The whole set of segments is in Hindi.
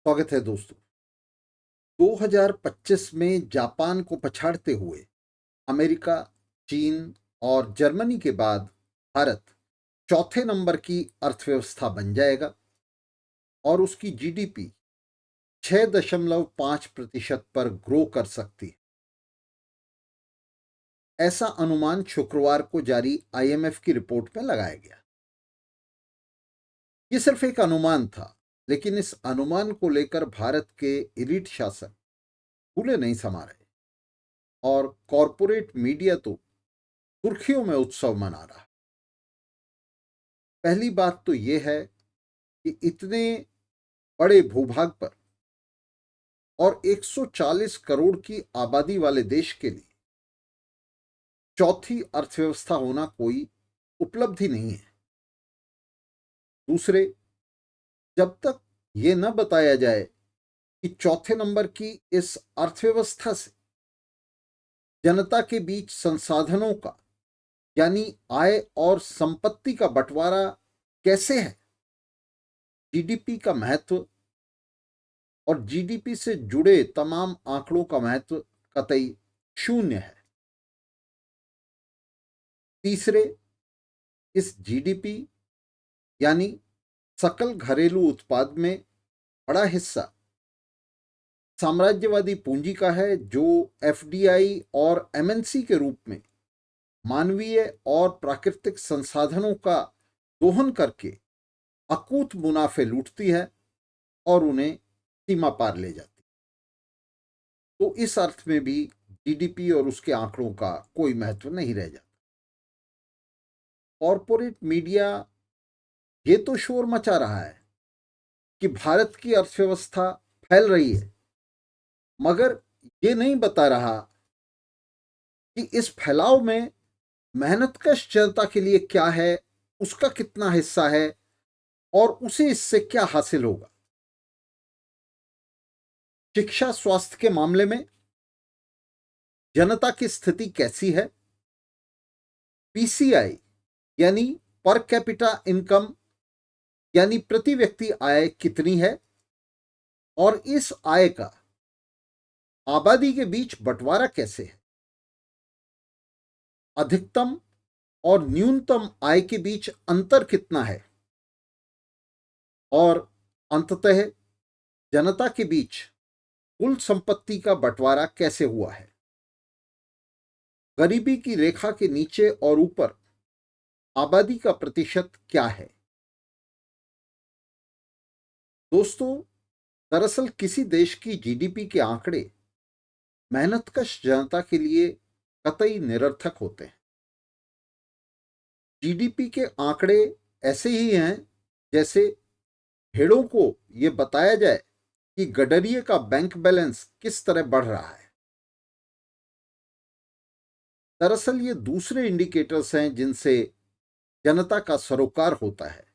स्वागत है दोस्तों। 2025 में जापान को पछाड़ते हुए अमेरिका, चीन और जर्मनी के बाद भारत चौथे नंबर की अर्थव्यवस्था बन जाएगा और उसकी जीडीपी 6.5% पर ग्रो कर सकती है। ऐसा अनुमान शुक्रवार को जारी आईएमएफ की रिपोर्ट में लगाया गया। ये सिर्फ एक अनुमान था, लेकिन इस अनुमान को लेकर भारत के एलीट शासक फूले नहीं समा रहे और कॉरपोरेट मीडिया तो सुर्खियों में उत्सव मना रहा। पहली बात तो यह है कि इतने बड़े भूभाग पर और 140 करोड़ की आबादी वाले देश के लिए चौथी अर्थव्यवस्था होना कोई उपलब्धि नहीं है। दूसरे, जब तक ये न बताया जाए कि चौथे नंबर की इस अर्थव्यवस्था से जनता के बीच संसाधनों का यानी आय और संपत्ति का बंटवारा कैसे है, जीडीपी का महत्व और जीडीपी से जुड़े तमाम आंकड़ों का महत्व कतई शून्य है। तीसरे, इस जीडीपी यानी सकल घरेलू उत्पाद में बड़ा हिस्सा साम्राज्यवादी पूंजी का है, जो एफडीआई और एमएनसी के रूप में मानवीय और प्राकृतिक संसाधनों का दोहन करके अकूत मुनाफे लूटती है और उन्हें सीमा पार ले जाती। तो इस अर्थ में भी जीडीपी और उसके आंकड़ों का कोई महत्व नहीं रह जाता। कॉरपोरेट मीडिया ये तो शोर मचा रहा है कि भारत की अर्थव्यवस्था फैल रही है, मगर ये नहीं बता रहा कि इस फैलाव में मेहनतकश जनता के लिए क्या है, उसका कितना हिस्सा है और उसे इससे क्या हासिल होगा। शिक्षा स्वास्थ्य के मामले में जनता की स्थिति कैसी है, पीसीआई यानी पर कैपिटा इनकम यानी प्रति व्यक्ति आय कितनी है और इस आय का आबादी के बीच बंटवारा कैसे है, अधिकतम और न्यूनतम आय के बीच अंतर कितना है और अंततः जनता के बीच कुल संपत्ति का बंटवारा कैसे हुआ है, गरीबी की रेखा के नीचे और ऊपर आबादी का प्रतिशत क्या है। दोस्तों, दरअसल किसी देश की जीडीपी के आंकड़े मेहनतकश जनता के लिए कतई निरर्थक होते हैं। जीडीपी के आंकड़े ऐसे ही हैं जैसे भेड़ों को यह बताया जाए कि गडरिये का बैंक बैलेंस किस तरह बढ़ रहा है। दरअसल ये दूसरे इंडिकेटर्स हैं जिनसे जनता का सरोकार होता है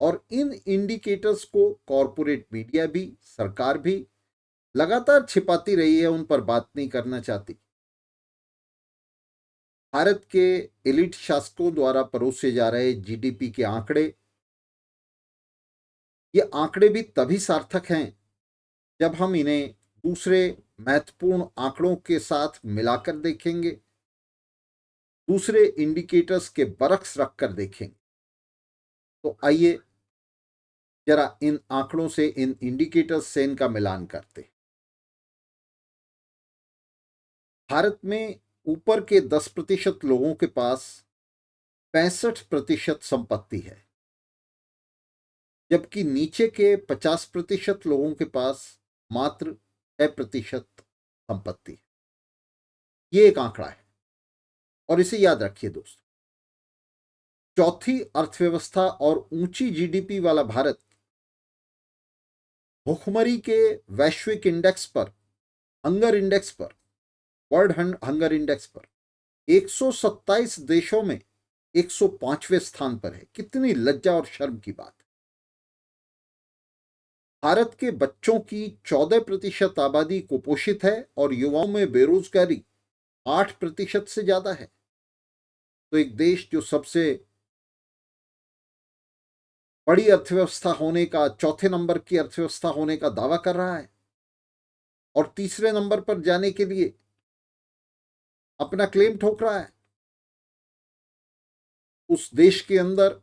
और इन इंडिकेटर्स को कॉरपोरेट मीडिया भी, सरकार भी लगातार छिपाती रही है, उन पर बात नहीं करना चाहती। भारत के एलिट शासकों द्वारा परोसे जा रहे जीडीपी के आंकड़े, ये आंकड़े भी तभी सार्थक हैं जब हम इन्हें दूसरे महत्वपूर्ण आंकड़ों के साथ मिलाकर देखेंगे, दूसरे इंडिकेटर्स के बरक्स रखकर देखेंगे। तो आइए जरा इन आंकड़ों से, इन इंडिकेटर्स से इनका मिलान करते हैं। भारत में ऊपर के 10% लोगों के पास 65% संपत्ति है, जबकि नीचे के 50% लोगों के पास मात्र 6% संपत्ति है। ये एक आंकड़ा है और इसे याद रखिए दोस्तों। चौथी अर्थव्यवस्था और ऊंची जीडीपी वाला भारत भुखमरी के वैश्विक इंडेक्स पर, हंगर इंडेक्स पर, वर्ल्ड हंगर इंडेक्स पर 127 देशों में 105वें स्थान पर है। कितनी लज्जा और शर्म की बात है। भारत के बच्चों की 14% आबादी कुपोषित है और युवाओं में बेरोजगारी 8% से ज्यादा है। तो एक देश जो सबसे बड़ी अर्थव्यवस्था होने का, चौथे नंबर की अर्थव्यवस्था होने का दावा कर रहा है और तीसरे नंबर पर जाने के लिए अपना क्लेम ठोक रहा है। उस देश के अंदर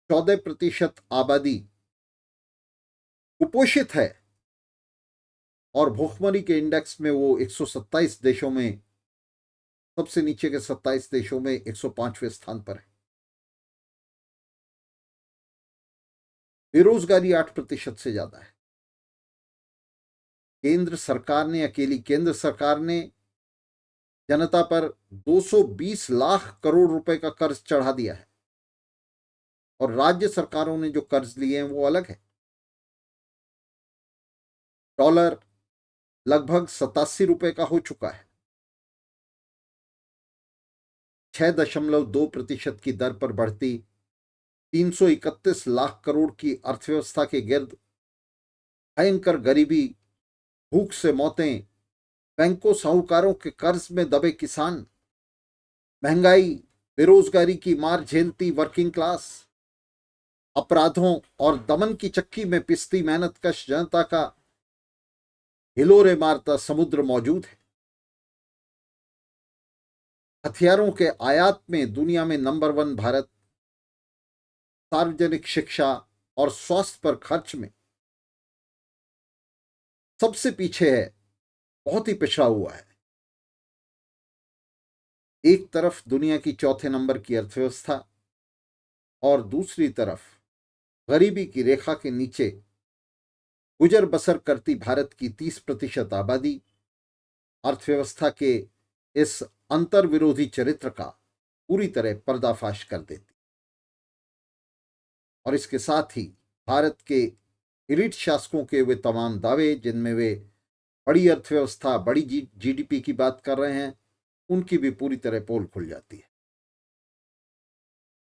14% आबादी कुपोषित है और भूखमरी के इंडेक्स में वो 127 देशों में, सबसे नीचे के 27 देशों में 105वें स्थान पर है। बेरोजगारी 8% से ज्यादा है। अकेली केंद्र सरकार ने जनता पर 220 लाख करोड़ रुपए का कर्ज चढ़ा दिया है और राज्य सरकारों ने जो कर्ज लिए हैं वो अलग है। डॉलर लगभग 87 रुपए का हो चुका है। 6.2% की दर पर बढ़ती 331 लाख करोड़ की अर्थव्यवस्था के गिर्द भयंकर गरीबी, भूख से मौतें, बैंकों साहूकारों के कर्ज में दबे किसान, महंगाई, बेरोजगारी की मार झेलती वर्किंग क्लास, अपराधों और दमन की चक्की में पिसती मेहनतकश जनता का हिलोरे मारता समुद्र मौजूद है। हथियारों के आयात में दुनिया में नंबर 1 भारत, सार्वजनिक शिक्षा और स्वास्थ्य पर खर्च में सबसे पीछे है, बहुत ही पिछड़ा हुआ है। एक तरफ दुनिया की चौथे नंबर की अर्थव्यवस्था और दूसरी तरफ गरीबी की रेखा के नीचे गुजर बसर करती भारत की 30% आबादी अर्थव्यवस्था के इस अंतर विरोधी चरित्र का पूरी तरह पर्दाफाश कर देती और इसके साथ ही भारत के एलिट शासकों के वे तमाम दावे जिनमें वे बड़ी अर्थव्यवस्था, बड़ी जीडीपी की बात कर रहे हैं, उनकी भी पूरी तरह पोल खुल जाती है।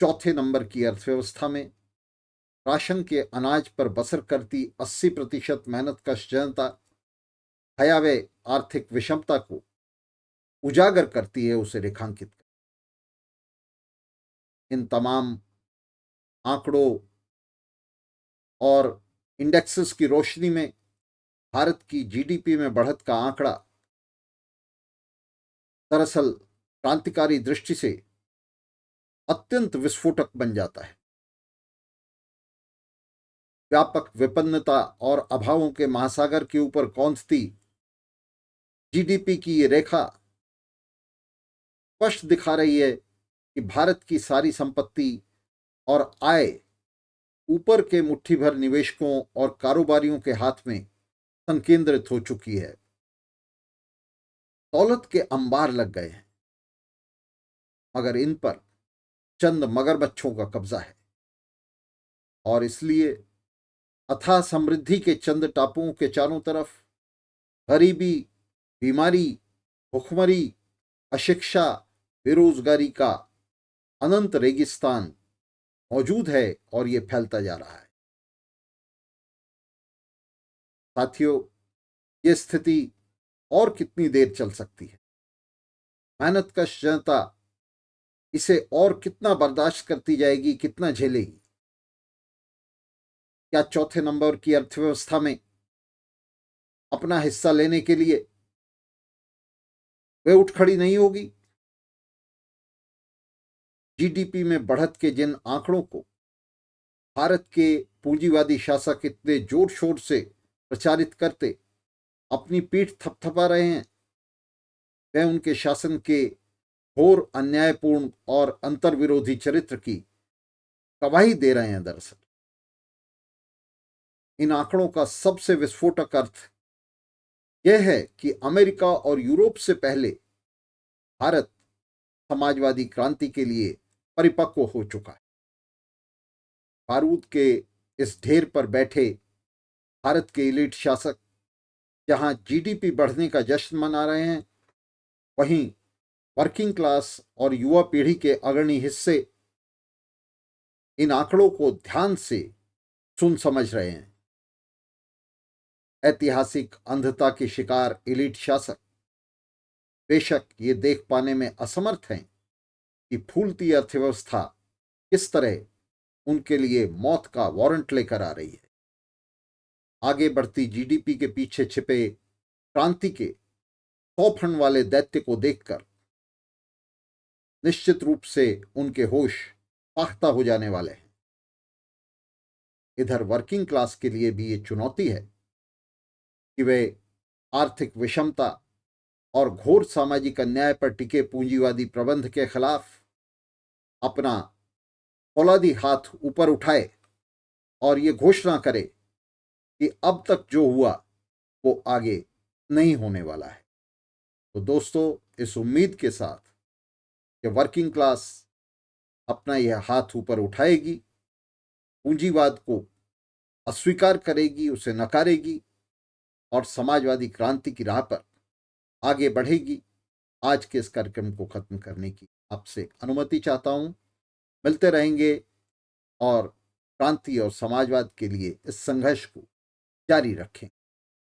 चौथे नंबर की अर्थव्यवस्था में राशन के अनाज पर बसर करती 80% मेहनतकश जनता भयावह आर्थिक विषमता को उजागर करती है, उसे रेखांकित कर। इन तमाम आंकड़ों और इंडेक्सेस की रोशनी में भारत की जीडीपी में बढ़त का आंकड़ा दरअसल क्रांतिकारी दृष्टि से अत्यंत विस्फोटक बन जाता है। व्यापक विपन्नता और अभावों के महासागर के ऊपर कौंधती जीडीपी की ये रेखा स्पष्ट दिखा रही है कि भारत की सारी संपत्ति और आय ऊपर के मुट्ठी भर निवेशकों और कारोबारियों के हाथ में संकेंद्रित हो चुकी है। दौलत के अंबार लग गए हैं मगर इन पर चंद मगरमच्छों का कब्जा है और इसलिए अथाह समृद्धि के चंद टापुओं के चारों तरफ गरीबी, बीमारी, भुखमरी, अशिक्षा, बेरोजगारी का अनंत रेगिस्तान मौजूद है और ये फैलता जा रहा है। साथियों, ये स्थिति और कितनी देर चल सकती है? मेहनतकश जनता इसे और कितना बर्दाश्त करती जाएगी, कितना झेलेगी? क्या चौथे नंबर की अर्थव्यवस्था में अपना हिस्सा लेने के लिए वे उठ खड़ी नहीं होगी? जीडीपी में बढ़त के जिन आंकड़ों को भारत के पूंजीवादी शासक इतने जोर शोर से प्रचारित करते अपनी पीठ थपथपा रहे हैं, वे उनके शासन के घोर अन्यायपूर्ण और अंतर्विरोधी चरित्र की गवाही दे रहे हैं। दरअसल इन आंकड़ों का सबसे विस्फोटक अर्थ यह है कि अमेरिका और यूरोप से पहले भारत समाजवादी क्रांति के लिए परिपक्व हो चुका है। बारूद के इस ढेर पर बैठे भारत के एलिट शासक जहां जीडीपी बढ़ने का जश्न मना रहे हैं, वहीं वर्किंग क्लास और युवा पीढ़ी के अग्रणी हिस्से इन आंकड़ों को ध्यान से सुन समझ रहे हैं। ऐतिहासिक अंधता के शिकार एलिट शासक बेशक ये देख पाने में असमर्थ हैं कि फूलती अर्थव्यवस्था किस तरह उनके लिए मौत का वारंट लेकर आ रही है। आगे बढ़ती जीडीपी के पीछे छिपे क्रांति के 100 फंड वाले दैत्य को देखकर निश्चित रूप से उनके होश पाख्ता हो जाने वाले हैं। इधर वर्किंग क्लास के लिए भी ये चुनौती है कि वे आर्थिक विषमता और घोर सामाजिक अन्याय पर टिके पूंजीवादी प्रबंध के खिलाफ अपना फौलादी हाथ ऊपर उठाए और ये घोषणा करे कि अब तक जो हुआ वो आगे नहीं होने वाला है। तो दोस्तों, इस उम्मीद के साथ कि वर्किंग क्लास अपना यह हाथ ऊपर उठाएगी, पूंजीवाद को अस्वीकार करेगी, उसे नकारेगी और समाजवादी क्रांति की राह पर आगे बढ़ेगी, आज के इस कार्यक्रम को खत्म करने की आपसे अनुमति चाहता हूं। मिलते रहेंगे और क्रांति और समाजवाद के लिए इस संघर्ष को जारी रखें।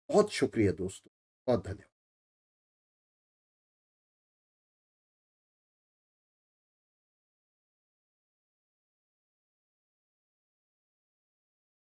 बहुत शुक्रिया दोस्तों, बहुत धन्यवाद।